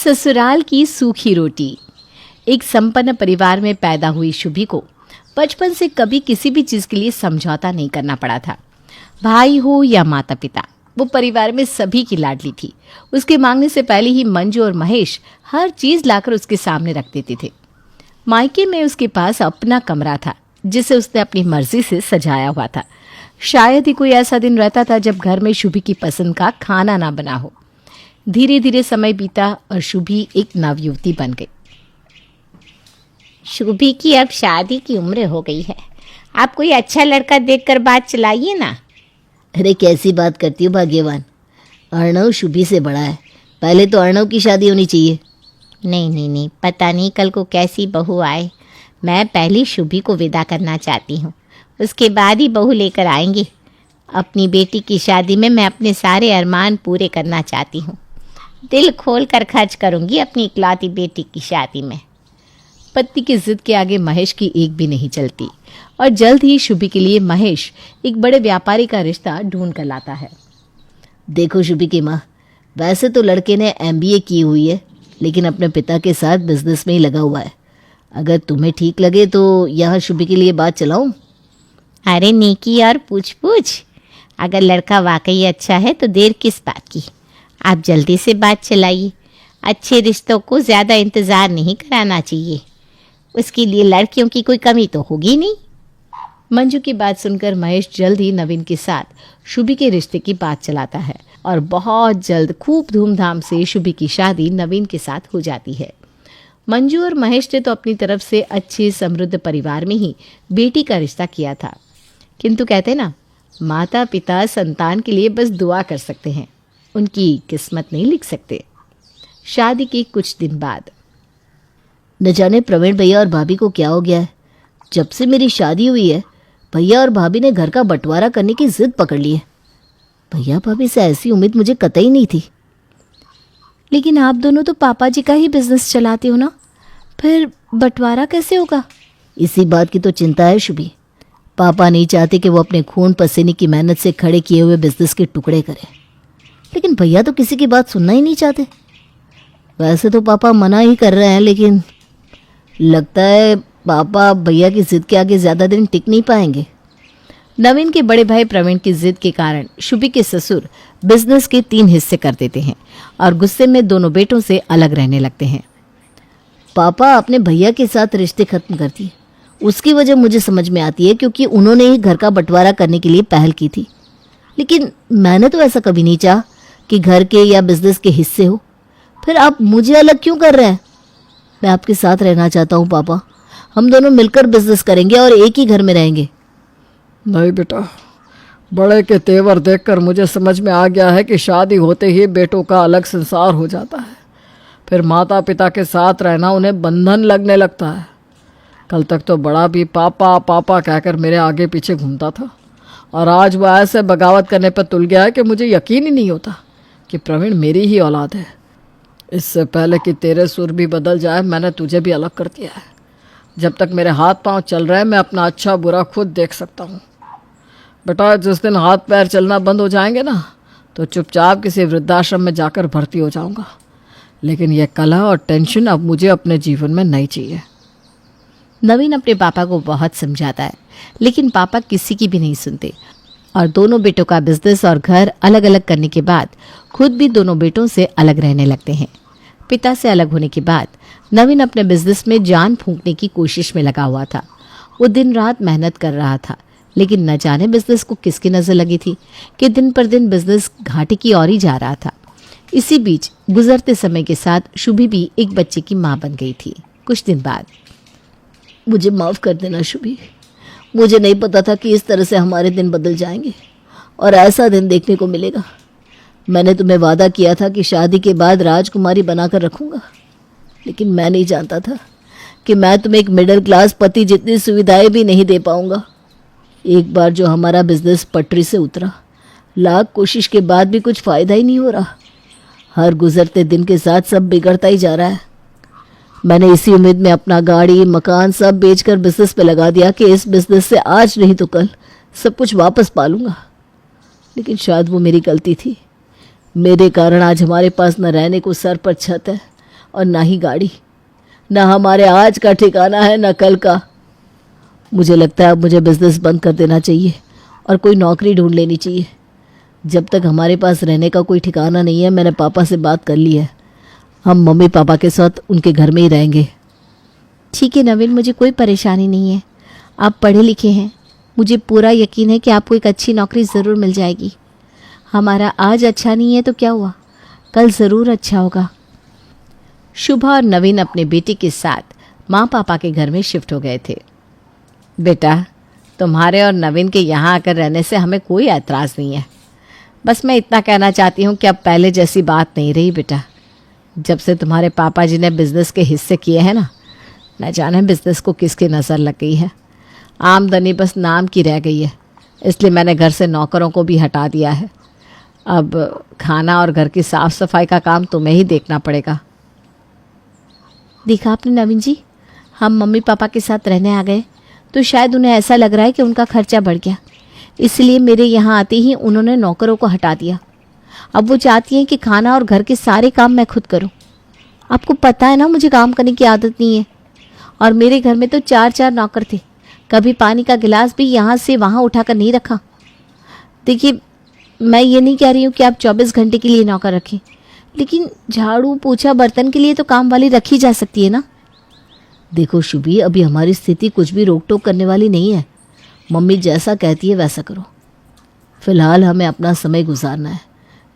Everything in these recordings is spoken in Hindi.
ससुराल की सूखी रोटी। एक संपन्न परिवार में पैदा हुई शुभी को बचपन से कभी किसी भी चीज के लिए समझौता नहीं करना पड़ा था। भाई हो या माता पिता, वो परिवार में सभी की लाडली थी। उसके मांगने से पहले ही मंजू और महेश हर चीज लाकर उसके सामने रख देते थे। मायके में उसके पास अपना कमरा था जिसे उसने अपनी मर्जी से सजाया हुआ था। शायद ही कोई ऐसा दिन रहता था जब घर में शुभी की पसंद का खाना ना बना हो। धीरे धीरे समय बीता और शुभी एक नवयुवती बन गई। शुभी की अब शादी की उम्र हो गई है। आप कोई अच्छा लड़का देखकर बात चलाइए ना। अरे कैसी बात करती हो भाग्यवान, अर्णव शुभी से बड़ा है। पहले तो अर्णव की शादी होनी चाहिए। नहीं, पता नहीं कल को कैसी बहू आए। मैं पहले शुभी को विदा करना चाहती हूँ, उसके बाद ही बहू लेकर आएंगे। अपनी बेटी की शादी में मैं अपने सारे अरमान पूरे करना चाहती हूँ। दिल खोल कर खर्च करूँगी अपनी इकलौती बेटी की शादी में। पत्नी की जिद के आगे महेश की एक भी नहीं चलती और जल्द ही शुभी के लिए महेश एक बड़े व्यापारी का रिश्ता ढूंढ कर लाता है। देखो शुभी की माँ, वैसे तो लड़के ने MBA की हुई है, लेकिन अपने पिता के साथ बिजनेस में ही लगा हुआ है। अगर तुम्हें ठीक लगे तो यहाँ शुभी के लिए बात चलाऊं? अरे नेकी और पूछ अगर लड़का वाकई अच्छा है तो देर किस बात की। आप जल्दी से बात चलाइए। अच्छे रिश्तों को ज़्यादा इंतज़ार नहीं कराना चाहिए। उसके लिए लड़कियों की कोई कमी तो होगी नहीं। मंजू की बात सुनकर महेश जल्द ही नवीन के साथ शुभी के रिश्ते की बात चलाता है और बहुत जल्द खूब धूमधाम से शुभी की शादी नवीन के साथ हो जाती है। मंजू और महेश ने तो अपनी तरफ से अच्छे समृद्ध परिवार में ही बेटी का रिश्ता किया था, किंतु कहते ना, माता पिता संतान के लिए बस दुआ कर सकते हैं, उनकी किस्मत नहीं लिख सकते। शादी के कुछ दिन बाद न जाने प्रवीण भैया और भाभी को क्या हो गया है। जब से मेरी शादी हुई है, भैया और भाभी ने घर का बंटवारा करने की जिद पकड़ ली है। भैया भाभी से ऐसी उम्मीद मुझे कतई नहीं थी। लेकिन आप दोनों तो पापा जी का ही बिजनेस चलाते हो ना, फिर बंटवारा कैसे होगा? इसी बात की तो चिंता है शुभी। पापा नहीं चाहते कि वो अपने खून पसीने की मेहनत से खड़े किए हुए बिजनेस के टुकड़े करें, लेकिन भैया तो किसी की बात सुनना ही नहीं चाहते। वैसे तो पापा मना ही कर रहे हैं, लेकिन लगता है पापा भैया की जिद के आगे ज़्यादा दिन टिक नहीं पाएंगे। नवीन के बड़े भाई प्रवीण की जिद के कारण शुभी के ससुर बिजनेस के 3 हिस्से कर देते हैं और गुस्से में दोनों बेटों से अलग रहने लगते हैं। पापा अपने भैया के साथ रिश्ते खत्म कर दिए। उसकी वजह मुझे समझ में आती है, क्योंकि उन्होंने ही घर का बंटवारा करने के लिए पहल की थी। लेकिन मैंने तो ऐसा कभी नहीं चाहा कि घर के या बिजनेस के हिस्से हो। फिर आप मुझे अलग क्यों कर रहे हैं? मैं आपके साथ रहना चाहता हूँ पापा। हम दोनों मिलकर बिजनेस करेंगे और एक ही घर में रहेंगे। नहीं बेटा, बड़े के तेवर देखकर मुझे समझ में आ गया है कि शादी होते ही बेटों का अलग संसार हो जाता है। फिर माता पिता के साथ रहना उन्हें बंधन लगने लगता है। कल तक तो बड़ा भी पापा पापा कहकर मेरे आगे पीछे घूमता था, और आज वह ऐसे बगावत करने पर तुल गया है कि मुझे यकीन ही नहीं होता कि प्रवीण मेरी ही औलाद है। इससे पहले कि तेरे सुर भी बदल जाए, मैंने तुझे भी अलग कर दिया है। जब तक मेरे हाथ पांव चल रहे हैं, मैं अपना अच्छा बुरा खुद देख सकता हूँ। बेटा, जिस दिन हाथ पैर चलना बंद हो जाएंगे ना, तो चुपचाप किसी वृद्धाश्रम में जाकर भर्ती हो जाऊँगा। लेकिन यह कलह और टेंशन अब मुझे अपने जीवन में नहीं चाहिए। नवीन अपने पापा को बहुत समझाता है, लेकिन पापा किसी की भी नहीं सुनते और दोनों बेटों का बिजनेस और घर अलग अलग करने के बाद खुद भी दोनों बेटों से अलग रहने लगते हैं। पिता से अलग होने के बाद नवीन अपने बिजनेस में जान फूंकने की कोशिश में लगा हुआ था। वो दिन रात मेहनत कर रहा था, लेकिन न जाने बिजनेस को किसकी नज़र लगी थी कि दिन पर दिन बिजनेस घाटे की ओर ही जा रहा था। इसी बीच गुजरते समय के साथ शुभी भी एक बच्चे की माँ बन गई थी। कुछ दिन बाद, मुझे माफ़ कर देना शुभी। मुझे नहीं पता था कि इस तरह से हमारे दिन बदल जाएंगे और ऐसा दिन देखने को मिलेगा। मैंने तुम्हें वादा किया था कि शादी के बाद राजकुमारी बनाकर रखूंगा, लेकिन मैं नहीं जानता था कि मैं तुम्हें एक मिडिल क्लास पति जितनी सुविधाएं भी नहीं दे पाऊंगा। एक बार जो हमारा बिजनेस पटरी से उतरा, लाख कोशिश के बाद भी कुछ फ़ायदा ही नहीं हो रहा। हर गुजरते दिन के साथ सब बिगड़ता ही जा रहा है। मैंने इसी उम्मीद में अपना गाड़ी मकान सब बेचकर बिजनेस पे लगा दिया कि इस बिजनेस से आज नहीं तो कल सब कुछ वापस पा लूँगा। लेकिन शायद वो मेरी गलती थी। मेरे कारण आज हमारे पास न रहने को सर पर छत है और ना ही गाड़ी। ना हमारे आज का ठिकाना है ना कल का। मुझे लगता है अब मुझे बिजनेस बंद कर देना चाहिए और कोई नौकरी ढूंढ लेनी चाहिए। जब तक हमारे पास रहने का कोई ठिकाना नहीं है, मैंने पापा से बात कर ली है, हम मम्मी पापा के साथ उनके घर में ही रहेंगे। ठीक है नवीन, मुझे कोई परेशानी नहीं है। आप पढ़े लिखे हैं, मुझे पूरा यकीन है कि आपको एक अच्छी नौकरी ज़रूर मिल जाएगी। हमारा आज अच्छा नहीं है तो क्या हुआ, कल ज़रूर अच्छा होगा। शुभा और नवीन अपने बेटे के साथ माँ पापा के घर में शिफ्ट हो गए थे। बेटा, तुम्हारे और नवीन के यहाँ आकर रहने से हमें कोई ऐतराज़ नहीं है। बस मैं इतना कहना चाहती हूँ कि अब पहले जैसी बात नहीं रही बेटा। जब से तुम्हारे पापा जी ने बिज़नेस के हिस्से किए हैं ना, न जाने बिज़नेस को किसकी नज़र लग गई है। आमदनी बस नाम की रह गई है, इसलिए मैंने घर से नौकरों को भी हटा दिया है। अब खाना और घर की साफ़ सफाई का काम तुम्हें ही देखना पड़ेगा। देखा आपने नवीन जी, हम मम्मी पापा के साथ रहने आ गए तो शायद उन्हें ऐसा लग रहा है कि उनका खर्चा बढ़ गया, इसलिए मेरे यहाँ आते ही उन्होंने नौकरों को हटा दिया। अब वो चाहती हैं कि खाना और घर के सारे काम मैं खुद करूँ। आपको पता है ना, मुझे काम करने की आदत नहीं है। और मेरे घर में तो 4-4 नौकर थे, कभी पानी का गिलास भी यहाँ से वहाँ उठाकर नहीं रखा। देखिए, मैं ये नहीं कह रही हूँ कि आप 24 घंटे के लिए नौकर रखें, लेकिन झाड़ू पोछा बर्तन के लिए तो काम वाली रखी जा सकती है ना। देखो शुभी, अभी हमारी स्थिति कुछ भी रोक टोक करने वाली नहीं है। मम्मी जैसा कहती है वैसा करो। फ़िलहाल हमें अपना समय गुजारना है।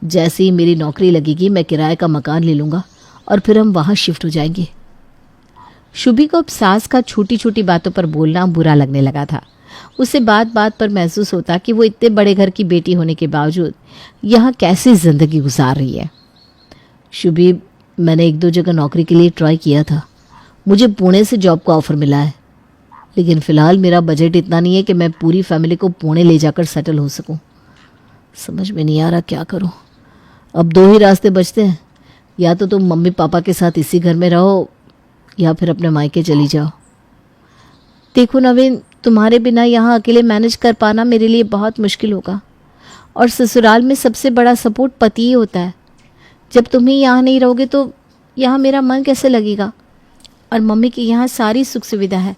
जैसे ही मेरी नौकरी लगेगी मैं किराए का मकान ले लूँगा और फिर हम वहाँ शिफ्ट हो जाएंगे। शुभी को अब सास का छोटी छोटी बातों पर बोलना बुरा लगने लगा था। उसे बात बात पर महसूस होता कि वो इतने बड़े घर की बेटी होने के बावजूद यहाँ कैसी ज़िंदगी गुजार रही है। शुभी, मैंने 1-2 जगह नौकरी के लिए ट्राई किया था। मुझे पुणे से जॉब का ऑफ़र मिला है, लेकिन फ़िलहाल मेरा बजट इतना नहीं है कि मैं पूरी फैमिली को पुणे ले जाकर सेटल हो सकूं। समझ में नहीं आ रहा क्या करूं। अब 2 ही रास्ते बचते हैं, या तो तुम मम्मी पापा के साथ इसी घर में रहो या फिर अपने मायके चली जाओ। देखो नवीन, तुम्हारे बिना यहाँ अकेले मैनेज कर पाना मेरे लिए बहुत मुश्किल होगा, और ससुराल में सबसे बड़ा सपोर्ट पति ही होता है। जब तुम ही यहाँ नहीं रहोगे तो यहाँ मेरा मन कैसे लगेगा। और मम्मी की यहाँ सारी सुख सुविधा है।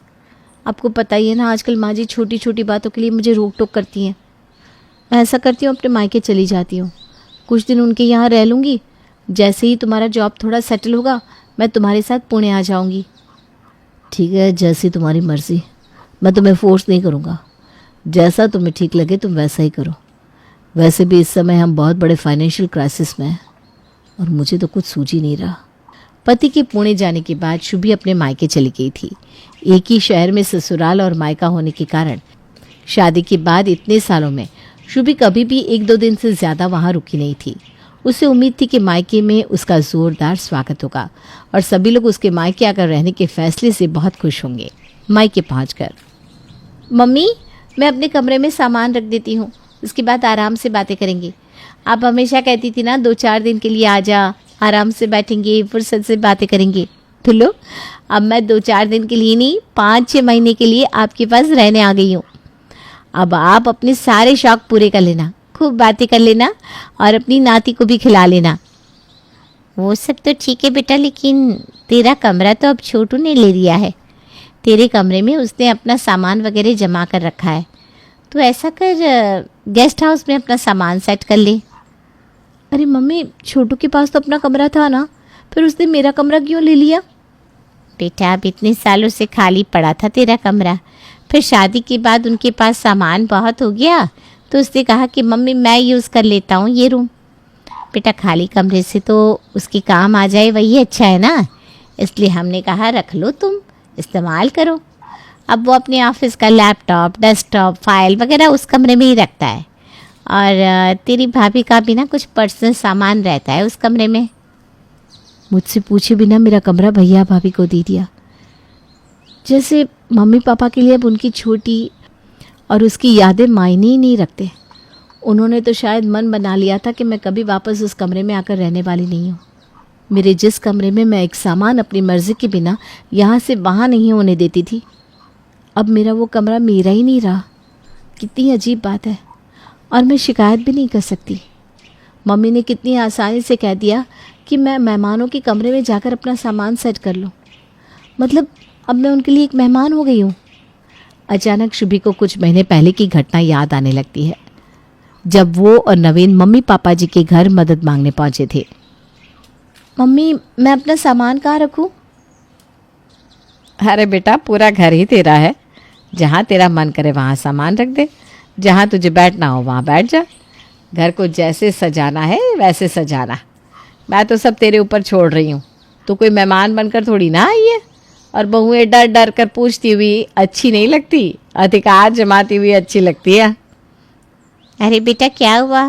आपको पता ही है ना, आजकल माँ जी छोटी छोटी बातों के लिए मुझे रोक टोक करती हैं। मैं ऐसा करती हूँ, अपने मायके चली जाती हूँ, कुछ दिन उनके यहाँ रह लूँगी। जैसे ही तुम्हारा जॉब थोड़ा सेटल होगा मैं तुम्हारे साथ पुणे आ जाऊँगी। ठीक है, जैसी तुम्हारी मर्ज़ी। मैं तुम्हें फोर्स नहीं करूँगा। जैसा तुम्हें ठीक लगे तुम वैसा ही करो। वैसे भी इस समय हम बहुत बड़े फाइनेंशियल क्राइसिस में हैं और मुझे तो कुछ सूझ ही नहीं रहा। पति के पुणे जाने के बाद शुभी अपने मायके चली गई थी। एक ही शहर में ससुराल और मायका होने के कारण शादी के बाद इतने सालों में शुभी कभी भी 1-2 दिन से ज़्यादा वहाँ रुकी नहीं थी। उसे उम्मीद थी कि मायके में उसका ज़ोरदार स्वागत होगा और सभी लोग उसके मायके आकर रहने के फैसले से बहुत खुश होंगे। मायके पहुंचकर, मम्मी, मैं अपने कमरे में सामान रख देती हूँ, उसके बाद आराम से बातें करेंगे। आप हमेशा कहती थी ना 2-4 दिन के लिए आ जा, आराम से बैठेंगे, फुर्सत से बातें करेंगे। तो लो, अब मैं 2-4 दिन के लिए नहीं, 5-6 महीने के लिए आपके पास रहने आ गई हूँ। अब आप अपने सारे शौक पूरे कर लेना, खूब बातें कर लेना और अपनी नाती को भी खिला लेना। वो सब तो ठीक है बेटा, लेकिन तेरा कमरा तो अब छोटू ने ले लिया है। तेरे कमरे में उसने अपना सामान वगैरह जमा कर रखा है, तो ऐसा कर गेस्ट हाउस में अपना सामान सेट कर ले। अरे मम्मी, छोटू के पास तो अपना कमरा था ना, फिर उसने मेरा कमरा क्यों ले लिया? बेटा, अब इतने सालों से खाली पड़ा था तेरा कमरा, फिर शादी के बाद उनके पास सामान बहुत हो गया तो उसने कहा कि मम्मी मैं यूज़ कर लेता हूँ ये रूम। बेटा, खाली कमरे से तो उसके काम आ जाए वही अच्छा है ना, इसलिए हमने कहा रख लो, तुम इस्तेमाल करो। अब वो अपने ऑफिस का लैपटॉप, डेस्कटॉप, फाइल वगैरह उस कमरे में ही रखता है, और तेरी भाभी का भी ना कुछ पर्सनल सामान रहता है उस कमरे में। मुझसे पूछे बिना मेरा कमरा भैया भाभी को दे दिया, जैसे मम्मी पापा के लिए अब उनकी छोटी और उसकी यादें मायने ही नहीं रखते। उन्होंने तो शायद मन बना लिया था कि मैं कभी वापस उस कमरे में आकर रहने वाली नहीं हूँ। मेरे जिस कमरे में मैं एक सामान अपनी मर्ज़ी के बिना यहाँ से वहाँ नहीं होने देती थी, अब मेरा वो कमरा मेरा ही नहीं रहा। कितनी अजीब बात है, और मैं शिकायत भी नहीं कर सकती। मम्मी ने कितनी आसानी से कह दिया कि मैं मेहमानों के कमरे में जाकर अपना सामान सेट कर लूँ। मतलब अब मैं उनके लिए एक मेहमान हो गई हूँ। अचानक शुभी को कुछ महीने पहले की घटना याद आने लगती है, जब वो और नवीन मम्मी पापा जी के घर मदद मांगने पहुंचे थे। मम्मी, मैं अपना सामान कहाँ रखूँ? अरे बेटा, पूरा घर ही तेरा है, जहाँ तेरा मन करे वहाँ सामान रख दे, जहाँ तुझे बैठना हो वहाँ बैठ जा। घर को जैसे सजाना है वैसे सजाना। मैं तो सब तेरे ऊपर छोड़ रही हूँ। तू कोई मेहमान बनकर थोड़ी ना आई है, और बहुएं डर डर कर पूछती हुई अच्छी नहीं लगती, अधिकार जमाती हुई अच्छी लगती है। अरे बेटा क्या हुआ?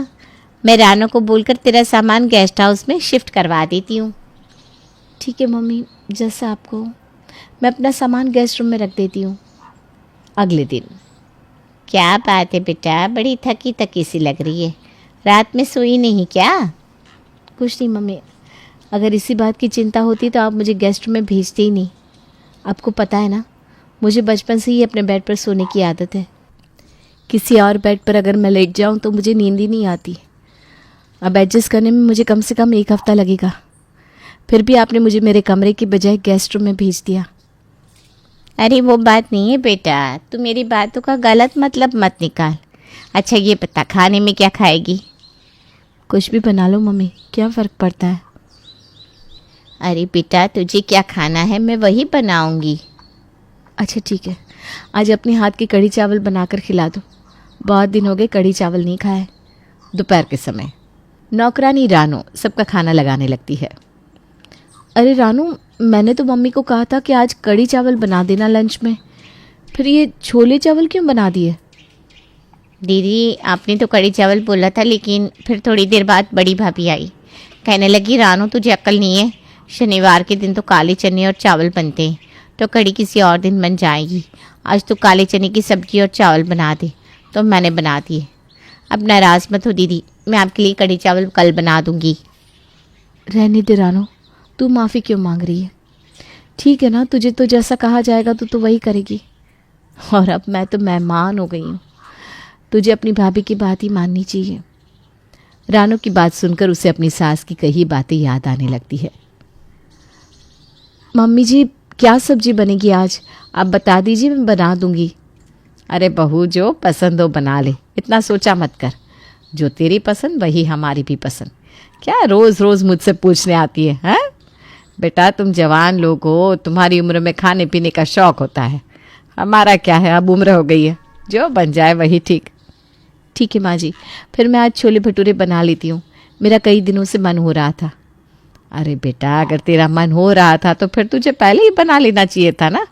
मैं रानो को बोलकर तेरा सामान गेस्ट हाउस में शिफ्ट करवा देती हूँ। ठीक है मम्मी, जैसा आपको। मैं अपना सामान गेस्ट रूम में रख देती हूँ। अगले दिन। क्या बात है बेटा, बड़ी थकी थकी सी लग रही है। रात में सोई नहीं क्या? कुछ नहीं मम्मी, अगर इसी बात की चिंता होती तो आप मुझे गेस्ट रूम में भेजते ही नहीं। आपको पता है ना, मुझे बचपन से ही अपने बेड पर सोने की आदत है। किसी और बेड पर अगर मैं लेट जाऊं तो मुझे नींद ही नहीं आती। अब एडजस्ट करने में मुझे कम से कम 1 हफ्ता लगेगा। फिर भी आपने मुझे मेरे कमरे की बजाय गेस्ट रूम में भेज दिया। अरे वो बात नहीं है बेटा, तू मेरी बातों का गलत मतलब मत निकाल। अच्छा ये बता, खाने में क्या खाएगी? कुछ भी बना लो मम्मी, क्या फ़र्क पड़ता है। अरे बेटा, तुझे क्या खाना है मैं वही बनाऊंगी। अच्छा ठीक है, आज अपने हाथ की कढ़ी चावल बनाकर खिला दो। बहुत दिन हो गए कढ़ी चावल नहीं खाए। दोपहर के समय नौकरानी रानो सबका खाना लगाने लगती है। अरे रानू, मैंने तो मम्मी को कहा था कि आज कढ़ी चावल बना देना लंच में, फिर ये छोले चावल क्यों बना दिए? दीदी आपने तो कढ़ी चावल बोला था, लेकिन फिर थोड़ी देर बाद बड़ी भाभी आई, कहने लगी रानो तुझे अक्ल नहीं है, शनिवार के दिन तो काले चने और चावल बनते हैं, तो कढ़ी किसी और दिन बन जाएगी। आज तो काले चने की सब्जी और चावल बना दे। तो मैंने बना दिए। अब नाराज़ मत हो दीदी, मैं आपके लिए कढ़ी चावल कल बना दूंगी। रहने दे रानो, तू माफ़ी क्यों मांग रही है? ठीक है ना, तुझे तो जैसा कहा जाएगा तो वही करेगी। और अब मैं तो मेहमान हो गई हूँ, तुझे अपनी भाभी की बात ही माननी चाहिए। रानो की बात सुनकर उसे अपनी सास की कही बातें याद आने लगती है। मम्मी जी, क्या सब्जी बनेगी आज? आप बता दीजिए, मैं बना दूंगी। अरे बहू, जो पसंद हो बना ले, इतना सोचा मत कर। जो तेरी पसंद वही हमारी भी पसंद। क्या रोज़ रोज़ मुझसे पूछने आती है, हैं? बेटा तुम जवान लोग हो, तुम्हारी उम्र में खाने पीने का शौक़ होता है। हमारा क्या है, अब उम्र हो गई है, जो बन जाए वही ठीक। ठीक है माँ जी, फिर मैं आज छोले भटूरे बना लेती हूँ, मेरा कई दिनों से मन हो रहा था। अरे बेटा, अगर तेरा मन हो रहा था तो फिर तुझे पहले ही बना लेना चाहिए था ना।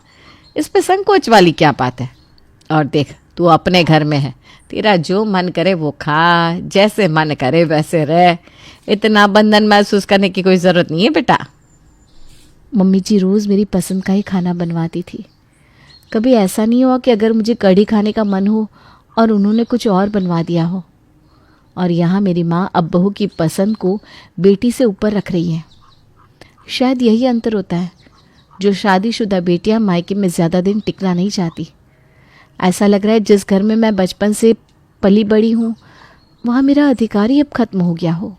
इस पे संकोच वाली क्या बात है? और देख, तू अपने घर में है, तेरा जो मन करे वो खा, जैसे मन करे वैसे रह। इतना बंधन महसूस करने की कोई ज़रूरत नहीं है बेटा। मम्मी जी रोज़ मेरी पसंद का ही खाना बनवाती थी। कभी ऐसा नहीं हुआ कि अगर मुझे कढ़ी खाने का मन हो और उन्होंने कुछ और बनवा दिया हो। और यहाँ मेरी माँ अब बहू की पसंद को बेटी से ऊपर रख रही है। शायद यही अंतर होता है, जो शादीशुदा बेटियाँ मायके में ज़्यादा दिन टिकना नहीं चाहती। ऐसा लग रहा है जिस घर में मैं बचपन से पली बड़ी हूँ, वहाँ मेरा अधिकार ही अब खत्म हो गया हो।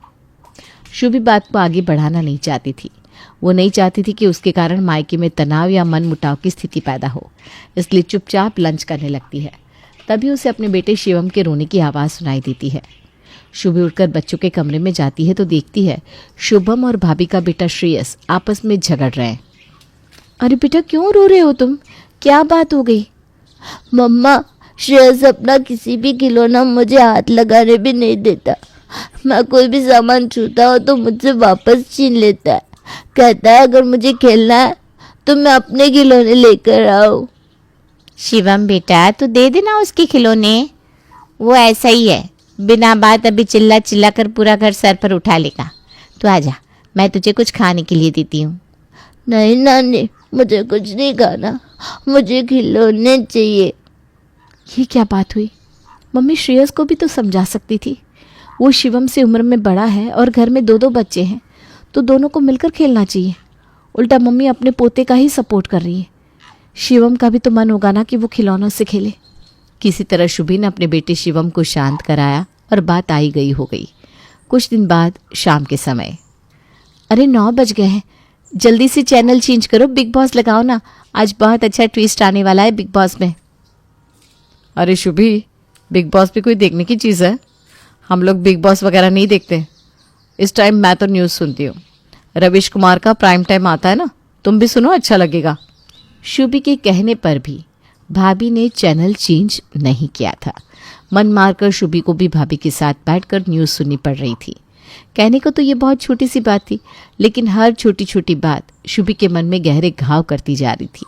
शुभी बात को आगे बढ़ाना नहीं चाहती थी। वो नहीं चाहती थी कि उसके कारण मायके में तनाव या मन मुटाव की स्थिति पैदा हो, इसलिए चुपचाप लंच करने लगती है। तभी उसे अपने बेटे शिवम के रोने की आवाज़ सुनाई देती है। शुभी उठकर बच्चों के कमरे में जाती है तो देखती है शुभम और भाभी का बेटा श्रेयस आपस में झगड़ रहे हैं। अरे बेटा, क्यों रो रहे हो तुम? क्या बात हो गई? मम्मा, श्रेयस अपना किसी भी खिलौना मुझे हाथ लगाने भी नहीं देता। मैं कोई भी सामान छूता हो तो मुझसे वापस छीन लेता है। कहता है अगर मुझे खेलना है तो मैं अपने खिलौने लेकर आऊँ। शिवम बेटा, तू दे देना उसके खिलौने, वो ऐसा ही है, बिना बात अभी चिल्ला चिल्ला कर पूरा घर सर पर उठा लेगा। तू आजा, मैं तुझे कुछ खाने के लिए देती हूँ। नहीं नानी, मुझे कुछ नहीं खाना, मुझे खिलौने चाहिए। ये क्या बात हुई? मम्मी श्रेयस को भी तो समझा सकती थी। वो शिवम से उम्र में बड़ा है और घर में 2-2 बच्चे हैं, तो दोनों को मिलकर खेलना चाहिए। उल्टा मम्मी अपने पोते का ही सपोर्ट कर रही है। शिवम का भी तो मन होगा ना कि वो खिलौनों से खेले। किसी तरह शुभी ने अपने बेटे शिवम को शांत कराया और बात आई गई हो गई। कुछ दिन बाद शाम के समय अरे 9 बज गए हैं, जल्दी से चैनल चेंज करो, बिग बॉस लगाओ ना, आज बहुत अच्छा ट्विस्ट आने वाला है बिग बॉस में। अरे शुभी, बिग बॉस भी कोई देखने की चीज़ है? हम लोग बिग बॉस वगैरह नहीं देखते। इस टाइम मैं तो न्यूज़ सुनती हूँ। रविश कुमार का प्राइम टाइम आता है ना, तुम भी सुनो, अच्छा लगेगा। शुभी के कहने पर भी भाभी ने चैनल चेंज नहीं किया था। मन मारकर शुभी को भी भाभी के साथ बैठकर न्यूज़ सुननी पड़ रही थी। कहने को तो ये बहुत छोटी सी बात थी, लेकिन हर छोटी छोटी बात शुभी के मन में गहरे घाव करती जा रही थी।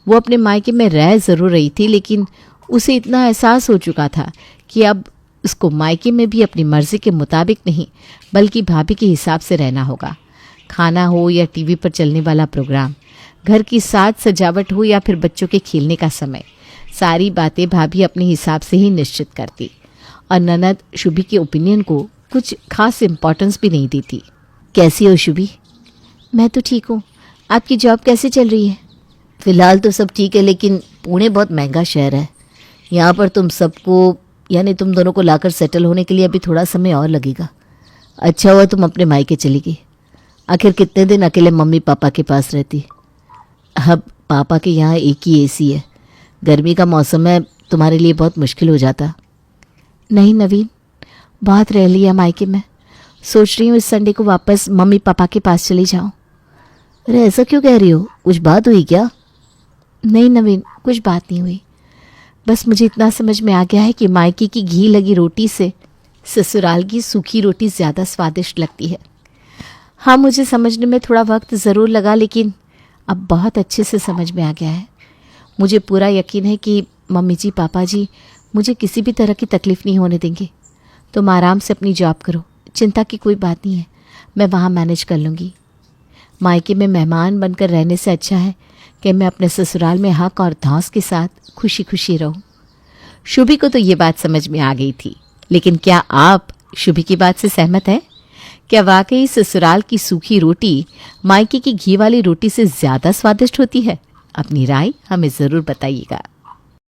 वो अपने मायके में रह ज़रूर रही थी, लेकिन उसे इतना एहसास हो चुका था कि अब उसको मायके में भी अपनी मर्जी के मुताबिक नहीं, बल्कि भाभी के हिसाब से रहना होगा। खाना हो या टीवी पर चलने वाला प्रोग्राम, घर की साज सजावट हो या फिर बच्चों के खेलने का समय, सारी बातें भाभी अपने हिसाब से ही निश्चित करती और ननद शुभी के ओपिनियन को कुछ खास इम्पोर्टेंस भी नहीं देती। कैसी हो शुभी? मैं तो ठीक हूँ, आपकी जॉब कैसे चल रही है? फिलहाल तो सब ठीक है, लेकिन पुणे बहुत महंगा शहर है। यहाँ पर तुम सबको, यानी तुम दोनों को लाकर सेटल होने के लिए अभी थोड़ा समय और लगेगा। अच्छा हुआ तुम अपने मायके चली गई। आखिर कितने दिन अकेले मम्मी पापा के पास रहती? अब पापा के यहाँ एक ही एसी है, गर्मी का मौसम है, तुम्हारे लिए बहुत मुश्किल हो जाता। नहीं नवीन, बहुत रह लिया मायके में, सोच रही हूँ इस संडे को वापस मम्मी पापा के पास चली जाऊँ। अरे ऐसा क्यों कह रही हो? कुछ बात हुई क्या? नहीं नवीन, कुछ बात नहीं हुई, बस मुझे इतना समझ में आ गया है कि मायके की घी लगी रोटी से ससुराल की सूखी रोटी ज़्यादा स्वादिष्ट लगती है। हाँ, मुझे समझने में थोड़ा वक्त ज़रूर लगा, लेकिन अब बहुत अच्छे से समझ में आ गया है। मुझे पूरा यकीन है कि मम्मी जी पापा जी मुझे किसी भी तरह की तकलीफ़ नहीं होने देंगे। तुम आराम से अपनी जॉब करो, चिंता की कोई बात नहीं है, मैं वहाँ मैनेज कर लूँगी। मायके में मेहमान बनकर रहने से अच्छा है कि मैं अपने ससुराल में हक और धौंस के साथ खुशी खुशी रहूं। शुभी को तो ये बात समझ में आ गई थी, लेकिन क्या आप शुभी की बात से सहमत हैं? क्या वाकई ससुराल की सूखी रोटी मायके की घी वाली रोटी से ज़्यादा स्वादिष्ट होती है? अपनी राय हमें ज़रूर बताइएगा।